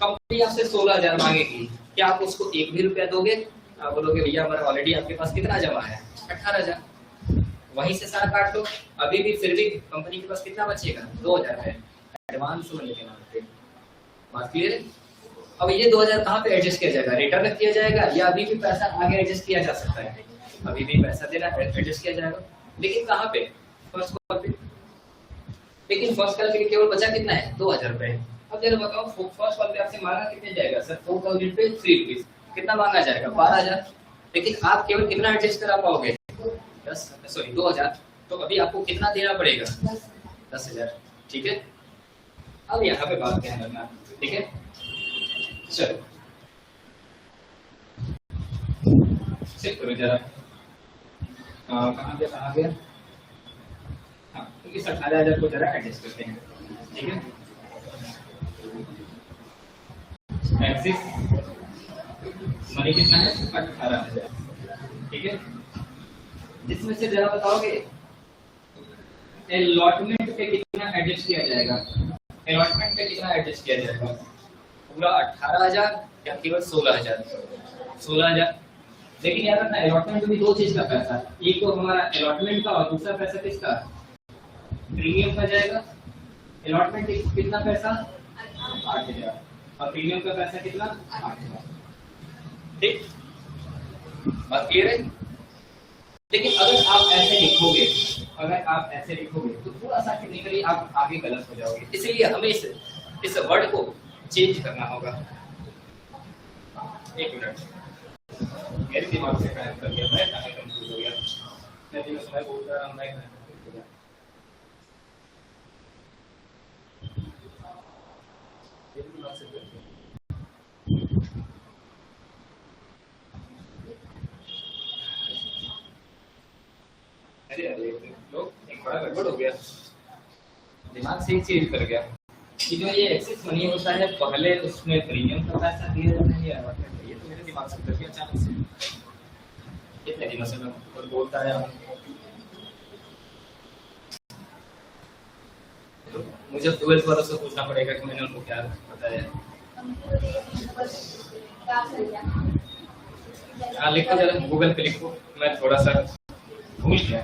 कंपनी आपसे 16,000 मांगेगी, क्या आप उसको 1 भी रुपया दोगे, आप बोलोगे भैया हमारा ऑलरेडी आपके पास कितना जमा है 18,000, वहीं से सारा काट लो, अभी भी फिर भी कंपनी के पास कितना बचेगा 2,000 है एडवांस में लेके मांगते। बात क्लियर है, अब ये 2,000 कहाँ पे एडजस्ट किया जाएगा, रिटर्न किया जाएगा या अभी भी पैसा आगे एडजस्ट किया जा सकता है, अभी भी पैसा देना एडजस्ट किया जाएगा, लेकिन कहाँ पे फर्स्ट कॉल पे, लेकिन फर्स्ट कॉल पे केवल बचा कितना है 2,000 रुपए। अब जरा बताओ फर्स्ट कॉल पे आपसे मांगा कितने जाएगा सर 4,000 पे 3 रुपीज, कितना मांगा जाएगा 12,000, लेकिन आप केवल कितना एडजस्ट करा पाओगे 2,000, तो अभी आपको कितना देना पड़ेगा 10,000, ठीक है। अब यहाँ पे बात क्या करना, ठीक है, चलो चेक करो जरा कहाँ गया, हाँ तो इस 18,000 को जरा एडजस्ट करते हैं, ठीक है। एक्सिस मनी कितना है 18,000, ठीक है, जिसमें से जरा बताओगे अलॉटमेंट पे कितना एडजस्ट किया जाएगा, अलॉटमेंट पे कितना एडजस्ट किया जाएगा, पूरा 18,000 या केवल 16,000, 16,000 लेकिन याद रखना अलॉटमेंट में भी दो चीज का पैसा, एक तो हमारा अलॉटमेंट का और दूसरा पैसा किसका, प्रीमियम का जाएगा। अलॉटमेंट कितना पैसा 8,000 और प्रीमियम का पैसा कितना 8,000। ठीक, बात क्लियर है। लेकिन अगर आप ऐसे लिखोगे, अगर आप ऐसे लिखोगे तो थोड़ा सा टेक्निकली आप आगे गलत हो जाओगे, इसलिए हमें इस वर्ड को चेंज करना होगा। एक मिनट, मेरे दिमाग से कनेक्ट कर दिया, मैं कहाँ कंफ्यूज हो गया, मैं दिमाग से बोल रहा हूँ, मैं कनेक्ट हो गया। दिमाग से कर दिया। अरे अरे लोग एक बड़ा गड़बड़ हो गया, दिमाग से ही चेंज कर गया कि जो ये एक्सेस मनी होता है पहले उसमें प्रीमियम का पैसा दिया जाता है, ये तो मेरे दिमाग से कर दिया अचानक से। कितने दिनों से मैं बोलता है, तो मुझे 12 वालों से पूछना पड़ेगा कि मैंने उनको क्या बताया। हाँ लिखो जरा, गूगल पे लिखो, मैं थोड़ा सा भूल गया।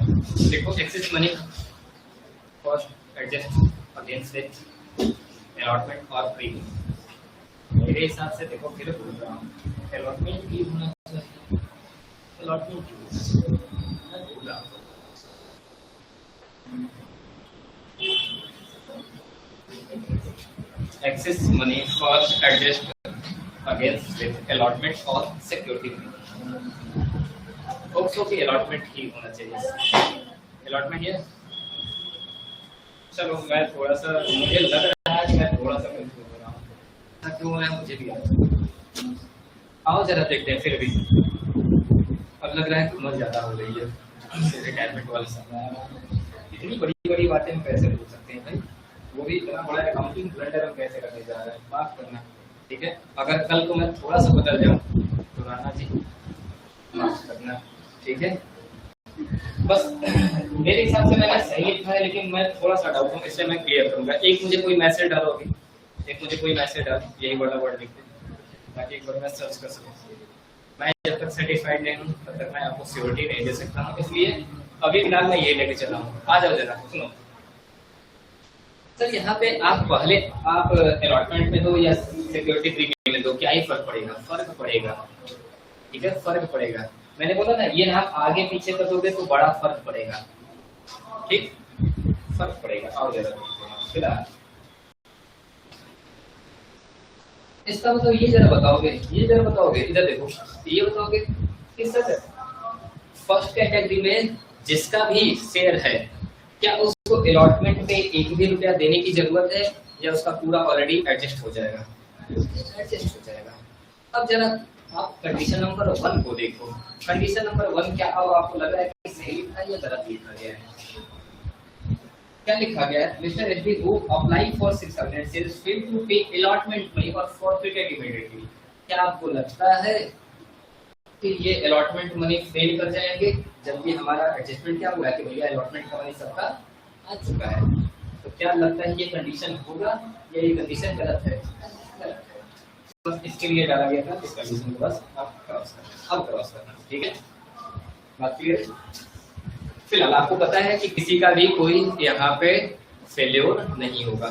लिखो excess money cost adjust against with allotment और प्रीमियम। मेरे हिसाब से देखो, फिर बोल रहा हूँ, अलॉटमेंट की होना चाहिए, अलॉटमेंट मैं भूल रहा हूँ। Excess money cost adjust against with allotment और सिक्योरिटी। होप्स की अलॉटमेंट ही होना चाहिए, अलॉटमेंट ये। चलो मैं थोड़ा सा, मुझे लग रहा है कि मैं थोड़ा सा कंफ्यूज हो रहा हूँ, क्यों हो रहा है मुझे भी। आओ जरा देखते हैं फिर भी। अब लग रहा है कि उम्र ज्यादा हो रही है, रिटायरमेंट वाले समय इतनी बड़ी बड़ी बातें हम कैसे बोल सकते हैं भाई, वो भी इतना बड़ा अकाउंटिंग ब्लंडर हम कैसे करने जा रहे हैं, बात करना। ठीक है, अगर कल को मैं थोड़ा सा बदल जाऊँ तो राणा जी माफ करना, ठीक है। बस मेरे हिसाब से मैंने सही लिखा है, लेकिन मैं थोड़ा सा डाउट हूँ, इसलिए मैं क्लियर करूंगा। एक मुझे कोई मैसेज डालो अभी, एक मुझे कोई मैसेज डालो, यही वाला वर्ड लिख दे ताकि एक बार मैं सर्च कर सकूँ। मैं जब तक सेटिस्फाइड नहीं हूँ तब तक मैं आपको सिक्योरिटी नहीं दे सकता हूँ, इसलिए अभी फिलहाल मैं ये लेके चला हूँ। आ जाओ जरा सुनो सर, यहाँ पे आप पहले आप अलॉटमेंट में दो या सिक्योरिटी प्रीमियम में दो, क्या ही फर्क पड़ेगा, फर्क पड़ेगा। ठीक है, फर्क पड़ेगा। मैंने बोला ना, ये आप आगे पीछे कर दोगे तो बड़ा फर्क पड़ेगा। ठीक, फर्क पड़ेगा। और जरा फिलहाल इसका मतलब ये जरा बताओगे, ये जरा बताओगे, इधर देखो, ये बताओगे कि सर फर्स्ट कैटेगरी में जिसका भी शेयर है, क्या उसको अलॉटमेंट पे 1 भी रुपया देने की जरूरत है, या उसका पूरा ऑलरेडी एडजस्ट हो जाएगा? एडजस्ट हो जाएगा। अब जरा आप कंडीशन नंबर 1 को देखो। कंडीशन नंबर 1 क्या अब आपको लग रहा है कि सही लिखा है या गलत लिखा गया है? क्या लिखा गया है? Mister HD who apply for 600 shares fail to pay allotment money और फॉरफिटेड इमीडिएटली। क्या आपको लगता है कि ये अलॉटमेंट मनी फेल कर जाएंगे जबकि हमारा एडजस्टमेंट क्या हुआ है कि भैया अलॉटमेंट का मनी सबका आ चुका है? तो क्या लगता है ये कंडीशन होगा या ये कंडीशन गलत है? गलत है। बस इसके लिए डाला गया था, इस कंडीशन को बस आप क्रॉस करना। ठीक है, बात क्लियर है? फिलहाल आपको पता है कि किसी का भी कोई यहाँ पे फेल्योर नहीं होगा,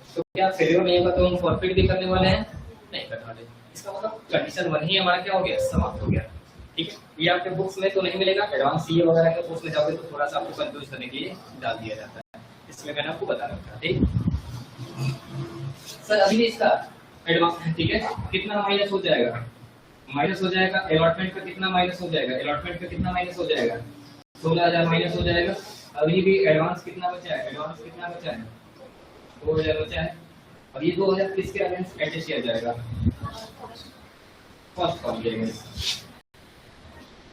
तो क्या फेल्योर नहीं होगा तो हम फॉरफिट भी करने वाले हैं? नहीं करने वाले। इसका मतलब कंडीशन 1 ही हमारा क्या हो गया, समाप्त हो गया। ठीक है, ये आपके बुक्स में तो नहीं मिलेगा, एडवांस सीए वगैरह के बुक्स में जाओगे तो थोड़ा सा आपको कंफ्यूज करने के लिए डाल दिया जाता है, इसलिए मैंने आपको बता रखा। ठीक सर, अभी इसका एडवांस ठीक है, कितना माइनस हो जाएगा? माइनस हो जाएगा अलॉटमेंट का, कितना माइनस हो जाएगा? अलॉटमेंट का कितना माइनस हो जाएगा? 16,000 माइनस हो जाएगा। अभी भी एडवांस कितना बचा है? एडवांस कितना बचा है? 2,000 बचा है। अब ये 2,000 किसके अगेंस्ट एडजस्ट किया जाएगा? फर्स्ट कॉल,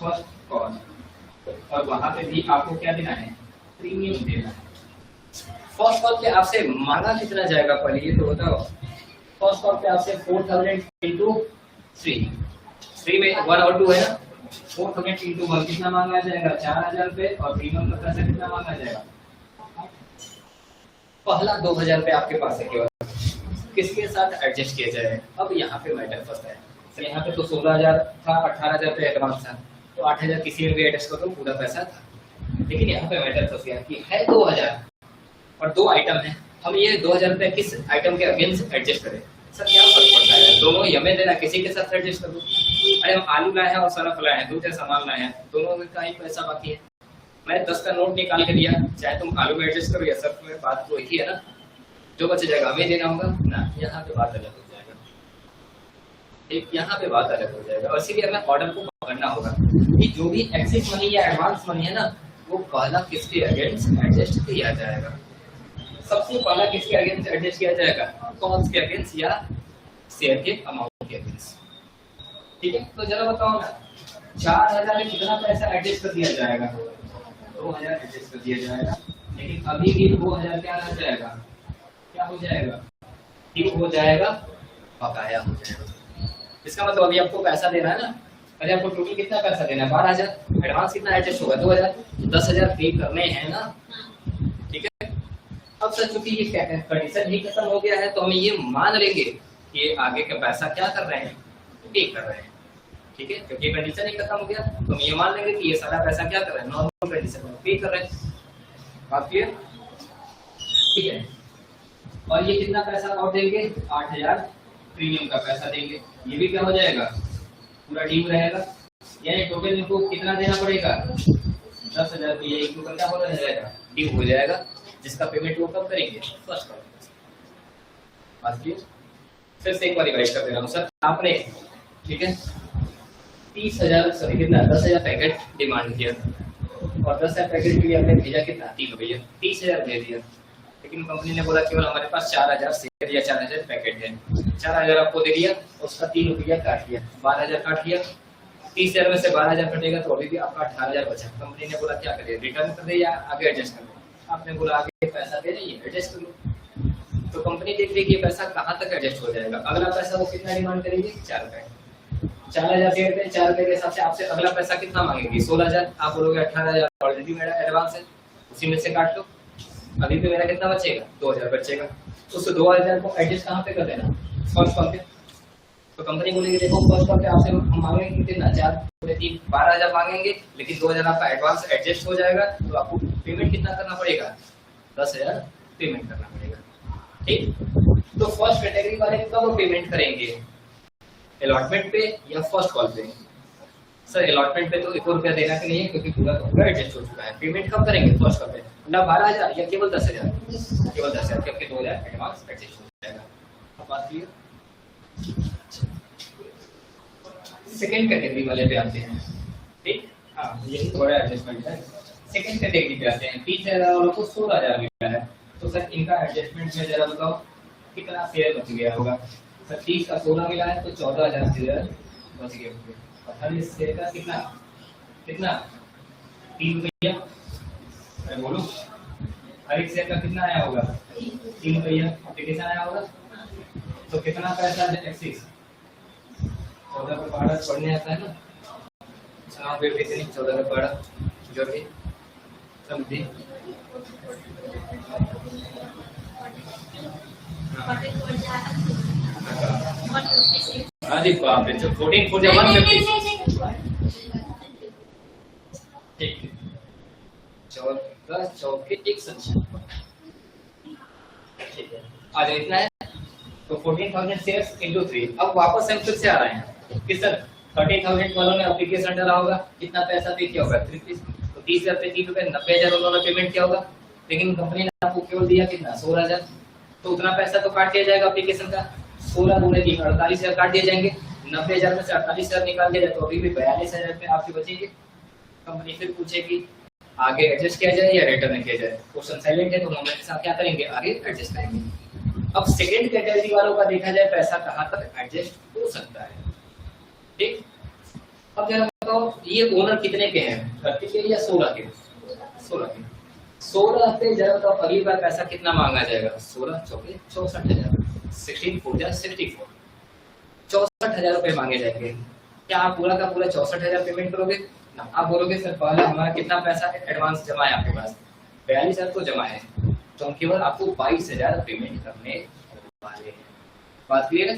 फर्स्ट कॉल, और वहां पे भी आपको क्या देना है? प्रीमियम देना है। फर्स्ट कॉल पे आपसे मांगा कितना जाएगा पहले ये तो बताओ। फर्स्ट कॉल पे आपसे 4,000 इंटू 3 में 1 और 2 है ना, 4,000 इंटू 1 कितना मांगा जाएगा? 4,000 रुपए, और प्रीमियम का पैसा कितना मांगा जाएगा? पहला 2,000 रुपए आपके पास है केवल, किसके साथ एडजस्ट किया जाए? अब यहाँ पे मैटर फंसता है। तो यहाँ पे तो 16,000 था, 18,000 रुपए एडवांस था, तो 8,000 किसी में भी एडजस्ट कर दो, पूरा पैसा था। लेकिन यहाँ पे मैटर फंस गया कि है 2,000 और 2 आइटम है, हम ये 2,000 रुपये किस आइटम के अगेंस्ट एडजस्ट करें? सर क्या फर्क पड़ता है, दोनों ही हमें देना, किसी के साथ एडजस्ट कर दो। अरे हम आलू लाए हैं और सरफ लाए हैं, दूसरे सामान लाए हैं, दोनों का ही पैसा बाकी है। मैं 10 का नोट निकाल के दिया, चाहे तुम आलू में एडजस्ट करो या सरफ में, बात तो एक ही है ना। जो बच जाएगा हमें देना होगा ना, यहाँ पे बात अलग हो जाएगा। एक यहाँ पे बात अलग हो जाएगा। और इसीलिए हमें ऑर्डर को पकड़ना होगा कि जो भी एक्सिस मनी या एडवांस मनी है ना, वो पहला किसके अगेंस्ट एडजस्ट किया जाएगा। सबसे पहला किसके अगेंस्ट एडजस्ट किया जाएगा? कॉस्ट के अगेंस्ट या शेयर के अमाउंट के अगेंस्ट। ठीक है, तो जरा बताओ ना, 4,000 में कितना पैसा एडजस्ट कर दिया जाएगा? 2,000 एडजस्ट कर दिया जाएगा। लेकिन अभी भी 2,000 क्या आ जाएगा? क्या हो जाएगा? ठीक हो जाएगा, बकाया हो जाएगा। इसका मतलब अभी आपको पैसा देना है ना, अरे आपको टोटल कितना पैसा देना है? 12,000। एडवांस कितना एडजस्ट होगा? 2,000। 10,000 पे करने हैं ना, ठीक है। अब सर चूंकि ये कंडीशन ही खत्म हो गया है, तो हम ये मान लेंगे कि ये आगे का पैसा क्या कर रहे हैं? पे कर रहे हैं। ठीक है, क्योंकि कंडीशन ही खत्म हो गया, तो हम ये मान लेंगे कि ये सारा पैसा क्या कर रहे हैं? नॉर्मल कंडीशन में पे कर रहे हैं। बात क्लियर? ठीक है। और ये कितना पैसा और देंगे? 8,000 प्रीमियम का पैसा देंगे। ये भी क्या हो जाएगा? पूरा ड्यू रहेगा। यानी टोटल इनको कितना देना पड़ेगा? 10,000। ये एक टोटल क्या हो जाएगा? ड्यू हो जाएगा, जिसका पेमेंट वो कब करेंगे? फर्स्ट करेंगे। बात क्लियर? फिर से एक बार रिवाइज कर दे रहा हूँ सर। आपने ठीक है 30,000 सॉरी कितना 10,000 पैकेट डिमांड किया और 10,000 पैकेट के लिए आपने भेजा कितना? 3 रुपया। 30,000 दे दिया। लेकिन कंपनी ने बोला केवल हमारे पास 4,000 शेयर या 4,000 पैकेट है। 4,000 आपको दे दिया, उसका 3 रुपया काट दिया, 12,000 काट दिया। 30,000 में से 12,000 कटेगा तो अभी भी आपका 18,000 बचा। कंपनी ने बोला क्या करें, रिटर्न कर दे या आगे एडजस्ट कर दो? आपने बोला आगे पैसा दे रही है, एडजस्ट कर लो। तो कंपनी देख रही है कि पैसा कहाँ तक एडजस्ट हो जाएगा। अगला पैसा वो कितना डिमांड करेगी? 4 रुपए। 4,000 शेयर पे 4 रुपए के हिसाब से आपसे अगला पैसा कितना मांगेगी? 16,000। आप बोलोगे 18,000 ऑलरेडी मेरा एडवांस है, उसी में से काट लो। अभी तो मेरा कितना बचेगा? 2,000 बचेगा। उस 2,000 को एडजस्ट कहाँ पे कर देना? फर्स्ट कॉल पे। तो कंपनी बोलेगी देखो फर्स्ट कॉल पे आपसे हम मांगेंगे कितना? 4 3 12,000 मांगेंगे, लेकिन 2,000 आपका एडवांस एडजस्ट हो जाएगा, तो आपको पेमेंट कितना करना पड़ेगा? 10,000 पेमेंट करना पड़ेगा। ठीक, तो फर्स्ट कैटेगरी वाले कब पेमेंट करेंगे? अलॉटमेंट पे या फर्स्ट कॉल पे? सर अलॉटमेंट पे तो 1 रुपया देना के नहीं है, क्योंकि पूरा पूरा एडजस्ट हो चुका है। पेमेंट कब करेंगे? फर्स्ट कॉल पे। ना 12,000 या केवल 10,000? केवल 10,000, क्योंकि 2,000 एडवांस एडजस्ट हो जाएगा। अब बात क्लियर? सेकंड कैटेगरी वाले पे आते हैं। ठीक, हाँ यही थोड़ा एडजस्टमेंट है। सेकंड कैटेगरी पे आते हैं। 30,000 वालों को 16,000 मिला है, तो सर इनका एडजस्टमेंट में जरा बताओ कितना शेयर बच गया होगा? सर 30 का 16 मिला है, तो 14,000 शेयर बच गए होंगे। 28 शेयर का कितना कितना? 3 रुपया। अरे बोलो, हर एक शेयर का कितना आया होगा? 3 रुपया। एप्लीकेशन आया होगा, तो कितना पैसा है? एक्सिस 14 का पहाड़ा पढ़ने आता है ना, हाँ फिर कितनी 14 का पहाड़ा जो भी समझी। अरे बाप रे, 14 4 150। ठीक, 14 चौके 156। ठीक है, आज इतना है। तो 14,000 शेयर्स इंटू 3। अब वापस हम फिर से आ रहे हैं कि सर 30,000 वालों ने एप्लीकेशन डाला होगा, कितना पैसा पे किया होगा? 30। तो 30,000 पे 3 रुपए 90,000 उन्होंने पेमेंट किया होगा, लेकिन कंपनी ने आपको केवल दिया कितना? 16,000। तो उतना पैसा तो काट दिया जाएगा एप्लीकेशन का। 16 गुणे 3 48,000 काट दिए जाएंगे। 90,000 में से 48,000 निकाल दिया जाए तो अभी भी 42,000 पे आपके बचेंगे। कंपनी फिर पूछेगी आगे एडजस्ट किया जाए या रिटर्न किया जाए। क्वेश्चन साइलेंट है, तो हम के साथ क्या करेंगे? आगे एडजस्ट करेंगे। अब सेकंड कैटेगरी वालों का देखा जाए पैसा कहाँ तक एडजस्ट हो सकता है। ठीक, अब जरा बताओ ये ओनर कितने के हैं? 30 के या 16 के? 16 के। 16 पे जरा बताओ अगली बार पैसा कितना मांगा जाएगा? 16 चौके 64,000। 16 4 जा 64। 64,000 रुपए मांगे जाएंगे। क्या आप पूरा का पूरा 64,000 पेमेंट करोगे? ना, आप बोलोगे सर पहले हमारा कितना पैसा एडवांस जमा है आपके पास? 42,000 तो जमा है, तो हम केवल आपको 22,000 पेमेंट करने वाले हैं। बात क्लियर है?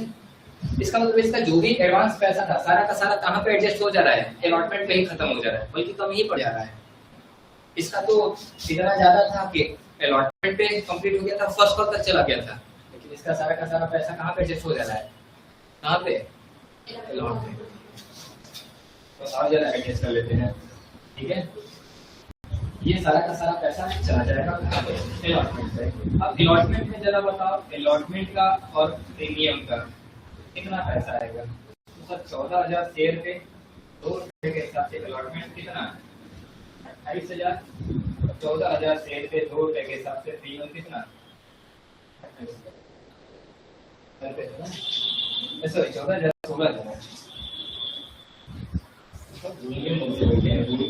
इसका मतलब इसका जो भी एडवांस पैसा था सारा का सारा कहाँ पे एडजस्ट हो जा रहा है, अलॉटमेंट पे ही खत्म हो जा रहा है, बल्कि कम ही पड़ जा रहा है। इसका तो इतना ज्यादा था कि अलॉटमेंट पे कंप्लीट हो गया था, फर्स्ट कॉल तक चला गया था, लेकिन इसका सारा का सारा पैसा कहाँ पे एडजस्ट हो जा रहा है, कहाँ पे, अलॉटमेंट। तो और जरा एडजस्ट कर लेते हैं, ठीक है। ये सारा का सारा पैसा चला जाएगा अलॉटमेंट पे। अब अलॉटमेंट में जरा बताओ, अलॉटमेंट का और प्रीमियम का कितना पैसा आएगा। तो सर 14,000 शेयर पे 2 रुपए के हिसाब से अलॉटमेंट कितना, 28,000। 14,000 शेयर पे 2 रुपए के हिसाब से प्रीमियम कितना, 14,000 16,000।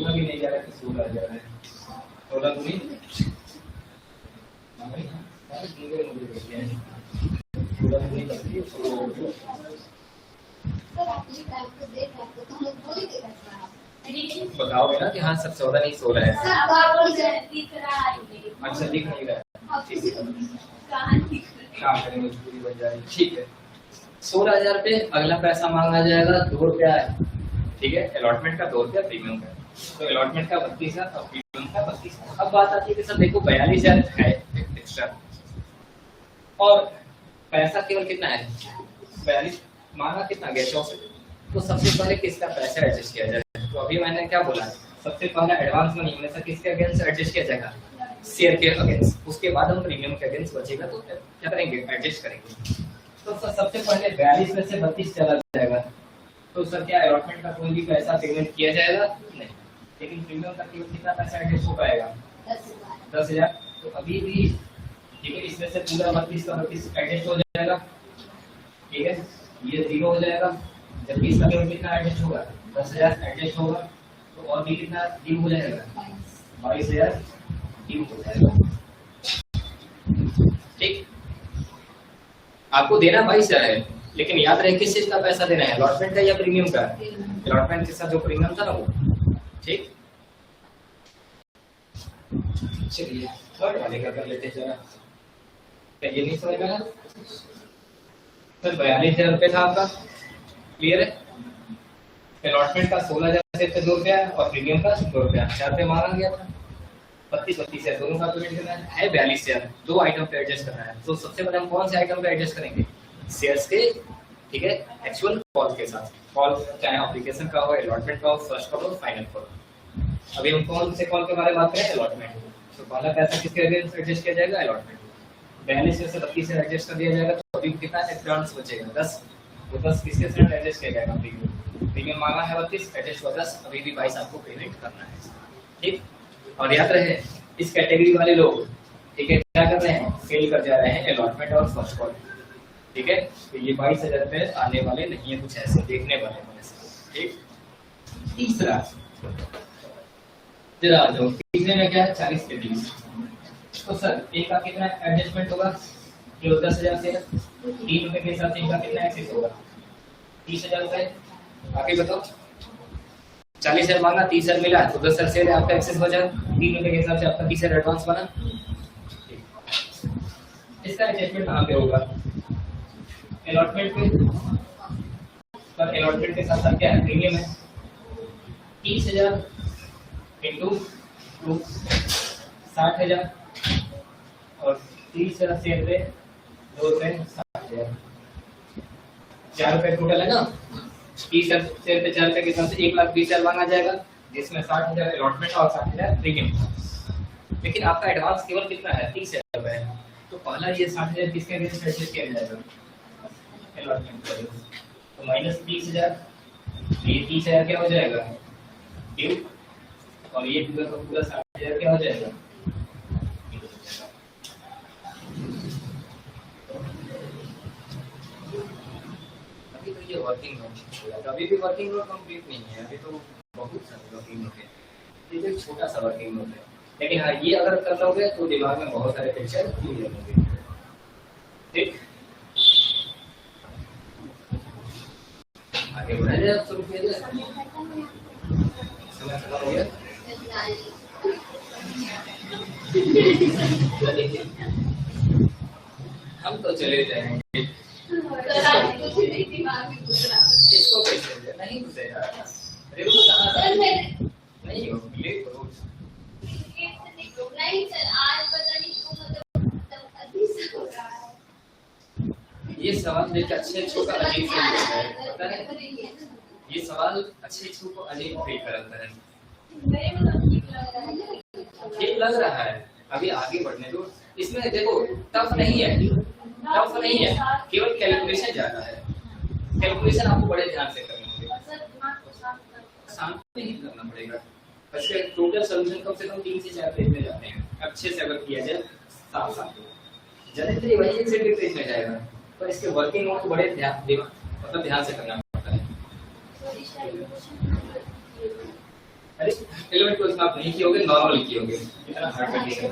भी नहीं जा रहा, 16,000 है, 16 दूनी 16 बताओगे ना कि हाँ सर 14 नहीं 16 है। अच्छा दिख नहीं रहा है, काम करेंगे पूरी बन जाएगी, ठीक है। 16,000 पे अगला पैसा मांगा जाएगा 2 रुपया है, ठीक है। अलॉटमेंट का 2 रुपया, प्रीमियम का, तो अलॉटमेंट का 32,000 और प्रीमियम का 32,000। अब बात आती है कि सर देखो 42,000 है एक्स्ट्रा और पैसा केवल कितना है 42, मांगा कितना गया 64। तो सबसे पहले किसका पैसा एडजस्ट किया जाए, तो अभी मैंने क्या बोला, सबसे पहले एडवांस मनी में से किसके अगेंस्ट एडजस्ट किया जाएगा, शेयर के अगेंस्ट, उसके बाद हम प्रीमियम के अगेंस्ट बचेगा तो क्या करेंगे, एडजस्ट करेंगे। तो सर सबसे पहले 42 में से 32 चला जाएगा, तो सर क्या अलॉटमेंट का कोई भी पैसा पेमेंट किया जाएगा, नहीं, लेकिन प्रीमियम का केवल कितना पैसा एडजस्ट हो पाएगा, 10,000। तो अभी भी ठीक है, इसमें से पूरा 32 का 32 एडजस्ट हो जाएगा, ठीक है, ये 0 हो जाएगा। जब 20 का पेमेंट कितना एडजस्ट होगा, 10,000 एडजस्ट होगा, तो और भी कितना ड्यू हो जाएगा, 22,000 ड्यू हो जाएगा, ठीक। आपको देना 22,000 है, लेकिन याद रहे किस चीज का पैसा देना है, अलॉटमेंट का या प्रीमियम का, अलॉटमेंट के साथ जो प्रीमियम था ना वो, ठीक। चलिए थर्ड वाले का कर लेते हैं जरा, क्या ये नहीं समझ में आया सर, 42,000 रुपये था आपका, क्लियर है। अलॉटमेंट का 16,000 से 2 रुपया और प्रीमियम का 2 रुपया, 4 रुपये मांगा गया था, 32 है, दोनों का पेमेंट करना है 42,000, 2 आइटम पे एडजस्ट करना है। तो सबसे पहले हम कौन से आइटम पे एडजस्ट करेंगे, शेयर्स के, ठीक है, एक्चुअल कॉल के साथ, कॉल चाहे एप्लीकेशन का हो, अलॉटमेंट का हो, फर्स्ट कॉल हो, फाइनल कॉल। अभी हम कौन से कॉल के बारे में बात करें, अलॉटमेंट। तो पहला पैसा किसके अगेंस्ट एडजस्ट किया जाएगा, अलॉटमेंट। 42 में से 32 से एडजस्ट कर दिया जाएगा, तो अभी कितना एडवांस बचेगा 10, तो 10 किसके साथ एडजस्ट किया जाएगा, प्रीमियम मांगा है 32, एडजस्ट हुआ 10, अभी भी 22 आपको पेमेंट करना है, ठीक। और याद रहे इस कैटेगरी वाले लोग, ठीक है, क्या कर रहे हैं, फेल कर जा रहे हैं अलॉटमेंट और फर्स्ट कॉल, ठीक है। तो ये 22,000 रुपये आने वाले नहीं है, कुछ ऐसे देखने वाले होने से, ठीक। तीसरा जरा जो तीसरे में क्या है, 40 के 30। तो सर एक का कितना एडजस्टमेंट होगा, जो 10,000 से 3 रुपए के हिसाब से इनका कितना एक्सेस होगा, 30,000 रुपए। आगे बताओ, 40,000 मांगा, 30,000 मिला, तो 10,000 से आपका एक्सेस बचा, 3 रुपए के हिसाब से आपका 30,000 एडवांस बना। इसका एडजस्टमेंट कहाँ पे होगा, अलॉटमेंट पे। पर अलॉटमेंट के साथ साथ क्या है, प्रीमियम है, 30,000 इंटू 60,000 और 30,000 शेयर पे 2 रुपए 60,000, 4 रुपए टोटल है ना। 30,000 शेयर पे 4 रुपए के हिसाब से 1,20,000 मांगा जाएगा, जिसमें 60,000 अलॉटमेंट और 60,000 प्रीमियम। लेकिन आपका एडवांस केवल कितना है, 30,000 रुपए है। तो पहला ये 60,000 किसके अगेंस्ट एडजस्ट किया जाएगा, अलॉटमेंट का। तो माइनस 30,000, ये 30,000 क्या हो जाएगा ड्यू, और ये पूरा का पूरा 60,000 क्या हो जाएगा। अभी तो ये वर्किंग नोट, अभी भी वर्किंग नोट कंप्लीट नहीं है, अभी तो बहुत सारे वर्किंग नोट है, ये एक छोटा सा वर्किंग नोट है। लेकिन हाँ ये अगर कर लोगे तो दिमाग में बहुत सारे पिक्चर खुल जाएंगे, ठीक। आगे बढ़ा जाए, शुरू किया जाए, समय खत्म हो गया। हम तो चले जाएंगे। इसको कैसे दे? नहीं घुसेगा। अरे वो कहाँ था? नहीं हो ले करो। नहीं सर, आज पता नहीं क्यों मतलब अभी से हो रहा है। ये सवाल देख अच्छे अच्छों का अजीब फील होता है, पता है? ये सवाल अच्छे अच्छों को अजीब फील कराता है। ठीक लग रहा है, अभी आगे बढ़ने दो। इसमें देखो टफ नहीं है, टफ नहीं है, केवल कैलकुलेशन ज्यादा है। कैलकुलेशन आपको बड़े ध्यान से करने होंगे, शांत नहीं करना पड़ेगा। वैसे टोटल सॉल्यूशन कम से कम 3 से 4 पेज में जाते हैं, अच्छे से अगर किया जाए साफ साफ जनरली वही 1 से 2 पेज में जाएगा, पर इसके वर्किंग नोट बड़े ध्यान से करना पड़ता है। अरे 11th 12th में आप नहीं किए होगे, नॉर्मल किए होगे, इतना हार्ड कंडीशन